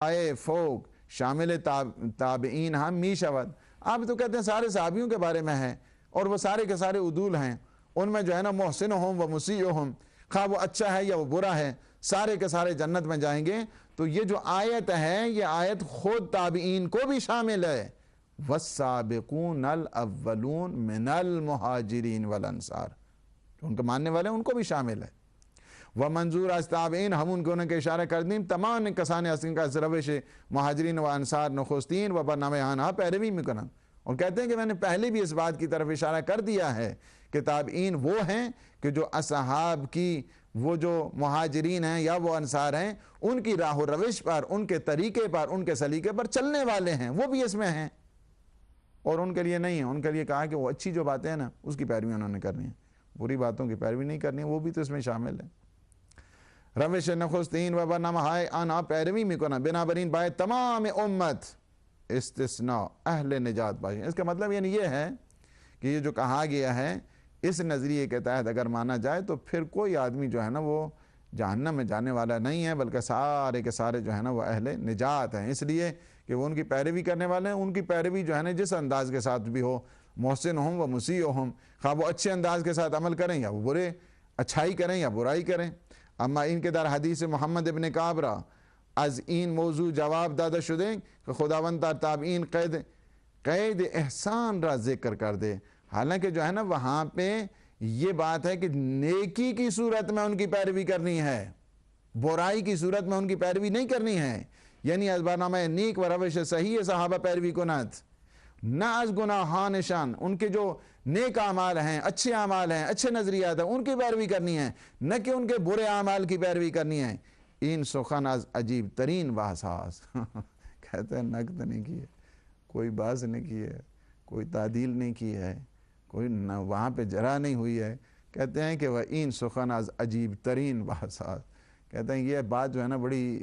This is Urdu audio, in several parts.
آئے فوق شامل تابعین ہم می شود. آپ تو کہتے ہیں سارے صحابیوں کے بارے میں ہے اور وہ سارے کے سارے عدول ہیں, ان میں جو ہے نا محسن ہوں و مسیء ہوں, خواہ وہ اچھا ہے یا وہ برا ہے, سارے کے سارے جنت میں جائیں گے. تو یہ جو آیت ہے یہ آیت خود تابعین کو بھی شامل ہے. والسابقون الاولون من المہاجرین والانصار, جو ان کے ماننے والے ہیں ان کو بھی شامل ہے. وہ منظور از تابعین ہم ان کو ان کے اشارہ کر دیں تمام کسان اسن کا روش مہاجرین و انصار نخستین و برنامہ آنہا پیروی میں کنن. اور کہتے ہیں کہ میں نے پہلے بھی اس بات کی طرف اشارہ کر دیا ہے کہ تابعین وہ ہیں کہ جو اصحاب کی وہ جو مہاجرین ہیں یا وہ انصار ہیں ان کی راہ و روش پر, ان کے طریقے پر, ان کے سلیقے پر چلنے والے ہیں, وہ بھی اس میں ہیں. اور ان کے لیے نہیں ہے, ان کے لیے کہا کہ وہ اچھی جو باتیں ہیں نا اس کی پیروی انہوں نے کرنی ہے, بری باتوں کی پیروی نہیں کرنی ہے, وہ بھی تو اس میں شامل ہے. روش نخستین و برنامہ آنہا پیروی میں کنن بنابراین بائے تمام امت استثناء اہل نجات باشیں. اس کا مطلب یعنی یہ ہے کہ یہ جو کہا گیا ہے اس نظریے کے تحت اگر مانا جائے تو پھر کوئی آدمی جو ہے نا وہ جہنم میں جانے والا نہیں ہے, بلکہ سارے کے سارے جو ہے نا وہ اہل نجات ہیں, اس لیے کہ وہ ان کی پیروی کرنے والے ہیں. ان کی پیروی جو ہے نا جس انداز کے ساتھ بھی ہو, محسن ہوں و مسیء ہوں, خواہ وہ اچھے انداز کے ساتھ عمل کریں یا وہ برے, اچھائی کریں یا برائی کریں. اما ان کے در حدیث محمد ابن کعبرہ از این موضوع جواب دادا شدے کہ خداوند تابعین قید احسان را ذکر کر دے. حالانکہ جو ہے نا وہاں پہ یہ بات ہے کہ نیکی کی صورت میں ان کی پیروی کرنی ہے, برائی کی صورت میں ان کی پیروی نہیں کرنی ہے. یعنی از برنامہ نیک و روش صحیح صحابہ پیروی کنت, نہ از گناہانشان ان کے جو نیک اعمال ہیں, اچھے اعمال ہیں, اچھے نظریات ہیں ان کی پیروی کرنی ہے, نہ کہ ان کے برے اعمال کی پیروی کرنی ہے. این سخن از عجیب ترین بحثاس کہتے ہیں نقد نہیں کی ہے, کوئی بحث نہیں کی ہے, کوئی تعدیل نہیں کی ہے, کوئی وہاں پہ جرح نہیں ہوئی ہے. کہتے ہیں کہ وہ این سخن از عجیب ترین بحثاس, کہتے ہیں یہ بات جو ہے نا بڑی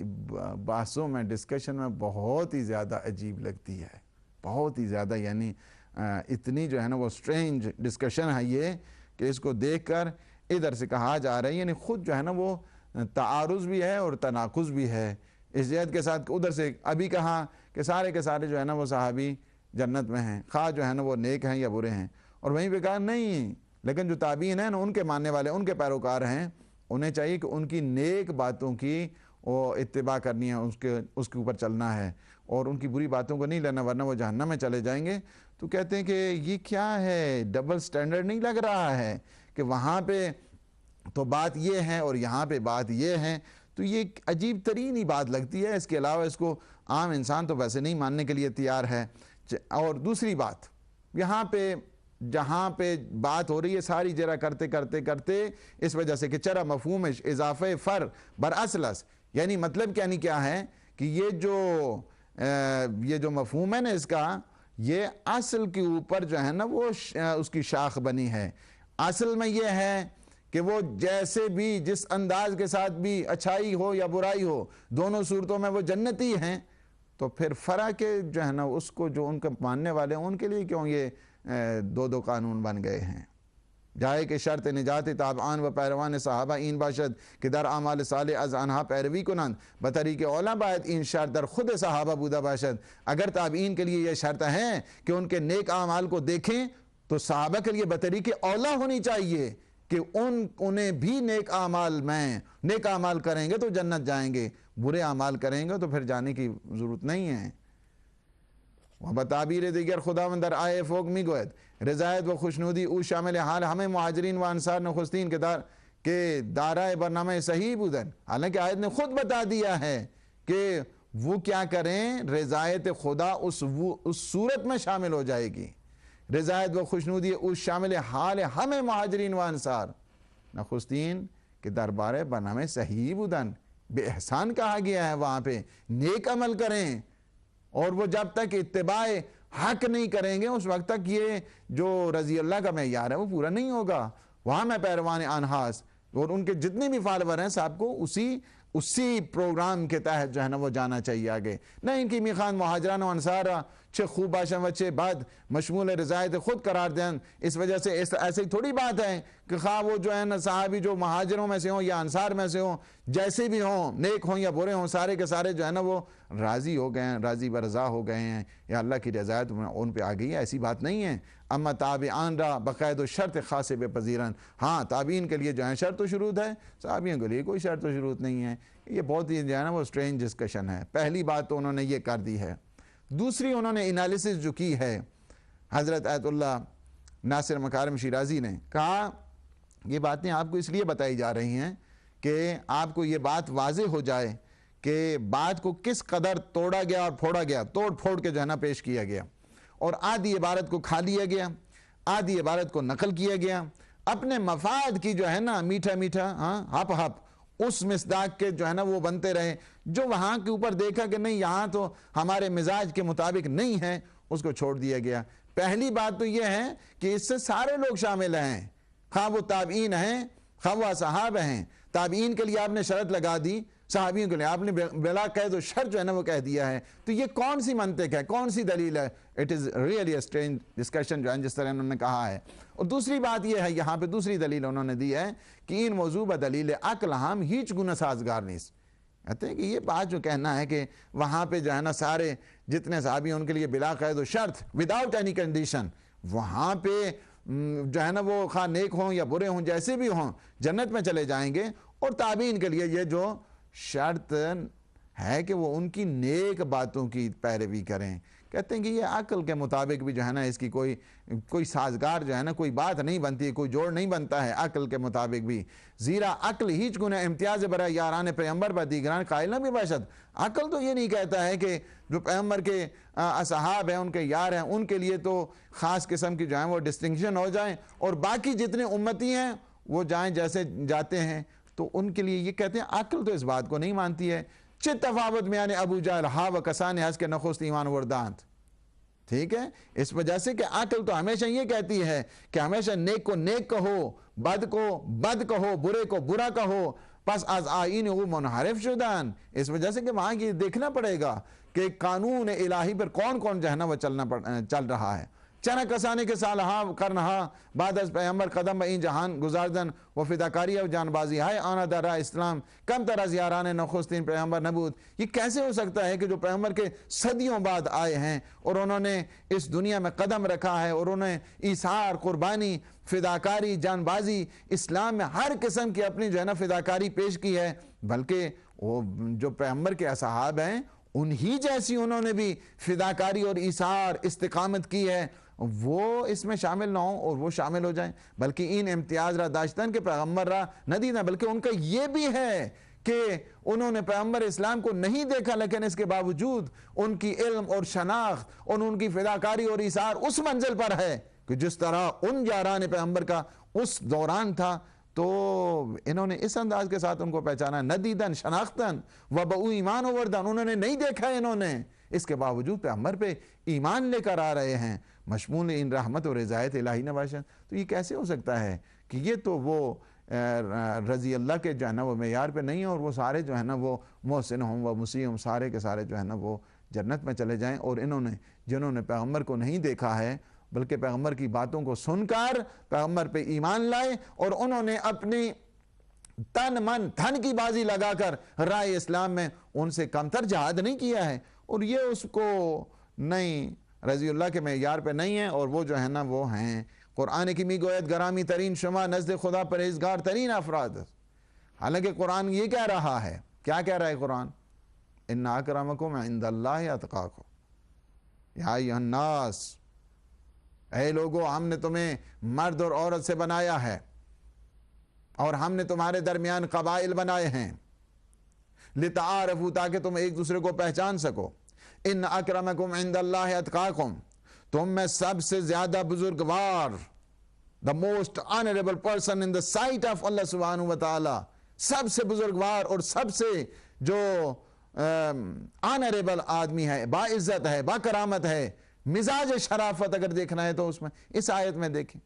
بحثوں میں ڈسکشن میں بہت ہی زیادہ عجیب لگتی ہے, بہت ہی زیادہ, یعنی اتنی جو ہے نا وہ سٹرینج ڈسکشن ہے یہ کہ اس کو دیکھ کر ادھر سے کہا جا رہا ہے یعنی خود جو ہے نا وہ تعارض بھی ہے اور تناقض بھی ہے اس جہت کے ساتھ. ادھر سے ابھی کہا کہ سارے کے سارے جو ہے نا وہ صحابی جنت میں ہیں, خواہ جو ہے نا وہ نیک ہیں یا برے ہیں. اور وہیں پہ کہا نہیں, لیکن جو تابعین ہیں نا ان کے ماننے والے, ان کے پیروکار ہیں, انہیں چاہیے کہ ان کی نیک باتوں کی وہ اتباع کرنی ہے, اس کے اوپر چلنا ہے, اور ان کی بری باتوں کو نہیں لینا ورنہ وہ جہنم میں چلے جائیں گے. تو کہتے ہیں کہ یہ کیا ہے, ڈبل سٹینڈرڈ نہیں لگ رہا ہے کہ وہاں پہ تو بات یہ ہے اور یہاں پہ بات یہ ہے. تو یہ عجیب ترین ہی بات لگتی ہے, اس کے علاوہ اس کو عام انسان تو ویسے نہیں ماننے کے لیے تیار ہے. اور دوسری بات, یہاں پہ جہاں پہ بات ہو رہی ہے ساری جرا کرتے کرتے کرتے اس وجہ سے کہ چرا مفہوم اضافہ فر بر اصلس, یعنی مطلب یعنی کیا ہے کہ یہ جو مفہوم ہے نا اس کا, یہ اصل کے اوپر جو ہے نا وہ اس کی شاخ بنی ہے. اصل میں یہ ہے کہ وہ جیسے بھی جس انداز کے ساتھ بھی اچھائی ہو یا برائی ہو دونوں صورتوں میں وہ جنتی ہیں. تو پھر فرع کے جو ہے نا اس کو جو ان کے ماننے والے ہیں ان کے لیے کیوں یہ دو قانون بن گئے ہیں. جائے کہ شرط نجات تابعان و پیروان صحابہ این باشد کہ در اعمال صالح از آنها پیروی کنند بطریق اولا باید این شرط در خود صحابہ بودا باشد. اگر تابعین کے لیے یہ شرط ہے کہ ان کے نیک اعمال کو دیکھیں تو صحابہ کے لیے بطریق اولا ہونی چاہیے کہ انہیں بھی نیک اعمال کریں گے تو جنت جائیں گے, برے اعمال کریں گے تو پھر جانے کی ضرورت نہیں ہے. بتعبیر دیگر خداوند در آئے فوق می گوید رضایت و خوشنودی او شامل حال ہمیں مہاجرین و انصار نخستین کے دارائے برنامہ صحیح بودن. حالانکہ آیت نے خود بتا دیا ہے کہ وہ کیا کریں, رضایت خدا اس صورت میں شامل ہو جائے گی. رضایت و خوشنودی او شامل حال ہمیں مہاجرین و انصار نخستین کے دربارے برنامہ صحیح بودن. بے احسان کہا گیا ہے وہاں پہ, نیک عمل کریں, اور وہ جب تک اتباع حق نہیں کریں گے اس وقت تک یہ جو رضی اللہ کا معیار ہے وہ پورا نہیں ہوگا. وہاں میں پیروان آنہاس اور ان کے جتنے بھی فالوور ہیں صاحب کو اسی پروگرام کے تحت جو ہے نا وہ جانا چاہیے آگے. نہ ان کی میخان مہاجران و انصار چھ خوب باشن و چھ بد مشمول رضایت خود قرار دیں. اس وجہ سے ایسی تھوڑی بات ہے کہ خواہ وہ جو ہے نا صحابی جو مہاجروں میں سے ہوں یا انصار میں سے ہوں، جیسے بھی ہوں، نیک ہوں یا برے ہوں، سارے کے سارے جو ہے نا وہ راضی ہو گئے ہیں، راضی برضا ہو گئے ہیں یا اللہ کی رضایت ان پہ آ گئی ہے. ایسی بات نہیں ہے. اما تابعان را بقید و شرط خاص بے پذیرن. ہاں تابعین کے لیے جو ہے شرط و شروط ہے، صحابیوں کے لیے کوئی شرط و شروط نہیں ہے. یہ بہت ہی جو ہے نا وہ سٹرینج ڈسکشن ہے. پہلی بات تو انہوں نے یہ کر دی ہے. دوسری انہوں نے انالیسس جو کی ہے، حضرت آیت اللہ ناصر مکارم شیرازی نے کہا یہ باتیں آپ کو اس لیے بتائی جا رہی ہیں کہ آپ کو یہ بات واضح ہو جائے کہ بات کو کس قدر توڑا گیا اور پھوڑا گیا، توڑ پھوڑ کے جو ہے نا پیش کیا گیا، اور آدھی عبارت کو کھا لیا گیا، آدھی عبارت کو نقل کیا گیا، اپنے مفاد کی جو ہے نا میٹھا میٹھا ہپ ہپ اس مصداق کے جو ہے نا وہ بنتے رہے، جو وہاں کے اوپر دیکھا کہ نہیں یہاں تو ہمارے مزاج کے مطابق نہیں ہے، اس کو چھوڑ دیا گیا. پہلی بات تو یہ ہے کہ اس سے سارے لوگ شامل ہیں، خواہ وہ تابعین ہیں خواہ وہ صحابہ ہیں. تابعین کے لیے آپ نے شرط لگا دی، صحابیوں کے لیے آپ نے بلا قید و شرط جو ہے نا وہ کہہ دیا ہے. تو یہ کون سی منطق ہے، کون سی دلیل ہے؟ It is really a strange discussion جو ہے جس طرح انہوں نے کہا ہے. اور دوسری بات یہ ہے، یہاں پہ دوسری دلیل انہوں نے دی ہے کہ ان موضوع بہ دلیل عقل ہم ہیچ گناہ سازگار نہیں. کہتے ہیں کہ یہ بات جو کہنا ہے کہ وہاں پہ جو ہے نا سارے جتنے صحابی ہیں ان کے لیے بلا قید و شرط وداؤٹ اینی کنڈیشن، وہاں پہ جو ہے نا وہ خواہ نیک ہوں یا برے ہوں جیسے بھی ہوں جنت میں چلے جائیں گے. اور تابعین کے لیے یہ جو شرط ہے کہ وہ ان کی نیک باتوں کی پیروی کریں. کہتے ہیں کہ یہ عقل کے مطابق بھی جو ہے نا اس کی کوئی سازگار جو ہے نا کوئی بات نہیں بنتی، کوئی جوڑ نہیں بنتا ہے عقل کے مطابق بھی. زیرا عقل ہیچ گنہ امتیاز برائے یاران پیغمبر با دیگران قائل نہ بھی باشد. عقل تو یہ نہیں کہتا ہے کہ جو پیغمبر کے اصحاب ہیں ان کے یار ہیں ان کے لیے تو خاص قسم کی جو ہے وہ ڈسٹنکشن ہو جائیں اور باقی جتنے امتی ہیں وہ جائیں جیسے جاتے ہیں. تو ان کے لیے یہ کہتے ہیں عقل تو اس بات کو نہیں مانتی ہے. چھ تفاوت میان ابو جہل ہا و کسان حس کے نخست ایمان وردانت. ٹھیک ہے، اس وجہ سے کہ عقل تو ہمیشہ یہ کہتی ہے کہ ہمیشہ نیک کو نیک کہو، بد کو بد کہو، برے کو برا کہو. پس از آئین او منحرف شدان. اس وجہ سے کہ وہاں یہ دیکھنا پڑے گا کہ قانون الہی پر کون کون جو ہے نا وہ چل رہا ہے. چنہ کسانے کے صالحہ کرنہا بعد از پیغمبر قدم این جہان گزاردن و فداکاری و جان بازی ہائے آنا در اسلام کم طرح زیاران نخستین پیغمبر نبود. یہ کیسے ہو سکتا ہے کہ جو پیغمبر کے صدیوں بعد آئے ہیں اور انہوں نے اس دنیا میں قدم رکھا ہے اور انہوں نے ایثار، قربانی، فداکاری، جان بازی اسلام میں ہر قسم کی اپنی جو ہے نا فداکاری پیش کی ہے، بلکہ وہ جو پیغمبر کے اصحاب ہیں انہی جیسی انہوں نے بھی فداکاری اور ایثار استقامت کی ہے، وہ اس میں شامل نہ ہوں اور وہ شامل ہو جائیں. بلکہ ان امتیاز را داشتن کے پیغمبر را نہ دینا، بلکہ ان کا یہ بھی ہے کہ انہوں نے پیغمبر اسلام کو نہیں دیکھا لیکن اس کے باوجود ان کی علم اور شناخت اور ان کی فداکاری اور ایثار اس منزل پر ہے کہ جس طرح ان یاران پیغمبر کا اس دوران تھا. تو انہوں نے اس انداز کے ساتھ ان کو پہچانا، ندیدن شناختن و بہو ایمان وردن. انہوں نے نہیں دیکھا، انہوں نے اس کے باوجود پیغمبر پہ ایمان لے کر آ رہے ہیں، مشمول ان رحمت و رضایت الہی نباشن. تو یہ کیسے ہو سکتا ہے کہ یہ تو وہ رضی اللہ کے جو ہے نا وہ معیار پہ نہیں ہے اور وہ سارے جو ہے نا وہ محسن ہوں و مسیح ہوں سارے کے سارے جو ہے نا وہ جنت میں چلے جائیں. اور انہوں نے جنہوں نے پیغمبر کو نہیں دیکھا ہے بلکہ پیغمبر کی باتوں کو سن کر پیغمبر پہ ایمان لائے اور انہوں نے اپنی تن من دھن کی بازی لگا کر رائے اسلام میں ان سے کمتر جہاد نہیں کیا ہے. اور یہ اس کو نہیں رضی اللہ کے معیار پہ نہیں ہے اور وہ جو ہے نا وہ ہیں قرآن کی میگویت گرامی ترین شما نزد خدا پرہیزگار ترین افراد. حالانکہ قرآن یہ کہہ رہا ہے، کیا کہہ رہا ہے قرآن؟ ان اکرمکم عند اللہ اتقاکم. یا ایھا الناس، اے لوگو ہم نے تمہیں مرد اور عورت سے بنایا ہے اور ہم نے تمہارے درمیان قبائل بنائے ہیں لتعارفوا، تاکہ تم ایک دوسرے کو پہچان سکو. ان اکرمکم عند اللہ اتقاکم، تم میں سب سے زیادہ بزرگوار، the most honorable person in the sight of Allah سبحانہ وتعالی، سب سے بزرگوار اور سب سے جو آنریبل آدمی ہے، باعزت ہے، با کرامت ہے، مزاج شرافت اگر دیکھنا ہے تو اس میں اس آیت میں دیکھیں.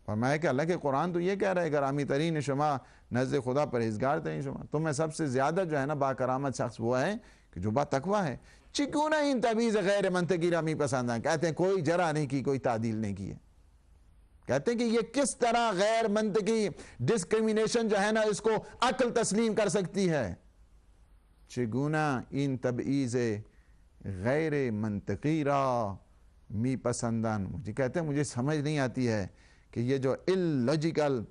اور میں کہ اللہ کے قرآن تو یہ کہہ رہا ہے گرامی ترین شما نزد خدا پرہیزگار ترین شما، تم میں سب سے زیادہ جو ہے نا با کرامت شخص وہ ہے کہ جو بات تقوی ہے چکونا ان تبیز غیر منطقی رامی پسند ہیں. کہتے ہیں کوئی جرا نہیں کی، کوئی تعدیل نہیں کی ہے. کہتے ہیں کہ یہ کس طرح غیر منطقی ڈسکریمنیشن جو ہے نا اس کو عقل تسلیم کر سکتی ہے. چگونا این تبعیض غیر منطقی را می پسندن. مجھے کہتے ہیں مجھے سمجھ نہیں آتی ہے کہ یہ جو illogical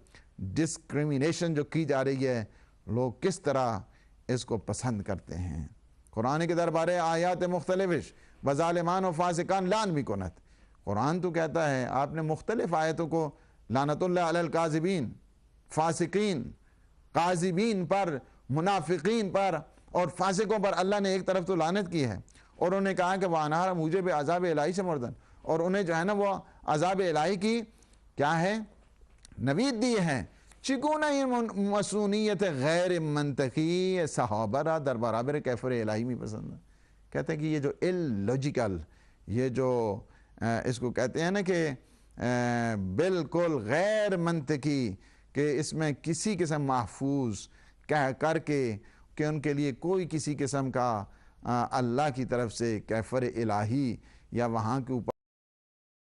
ڈسکریمنیشن جو کی جا رہی ہے لوگ کس طرح اس کو پسند کرتے ہیں. قرآن کے دربارے آیات مختلف وظالمان و فاسقان لان بھی کنت. قرآن تو کہتا ہے آپ نے مختلف آیتوں کو لعنت اللہ علی الکاذبین، فاسقین، کاذبین پر، منافقین پر اور فاسقوں پر اللہ نے ایک طرف تو لعنت کی ہے اور انہوں نے کہا کہ وہ انہار مجھے بھی عذاب الہی سے مردن، اور انہیں جو ہے نا وہ عذاب الہی کی کیا ہے نوید دی ہے. چکونا یہ مسونیت غیر منطقی صحابہ را در برابر کیفر الہی میں پسند ہے. کہتے ہیں کہ یہ جو illogical، یہ جو اس کو کہتے ہیں نا کہ بالکل غیر منطقی، کہ اس میں کسی قسم محفوظ کہہ کر کے کہ ان کے لیے کوئی کسی قسم کا اللہ کی طرف سے کیفر الہی یا وہاں کے اوپر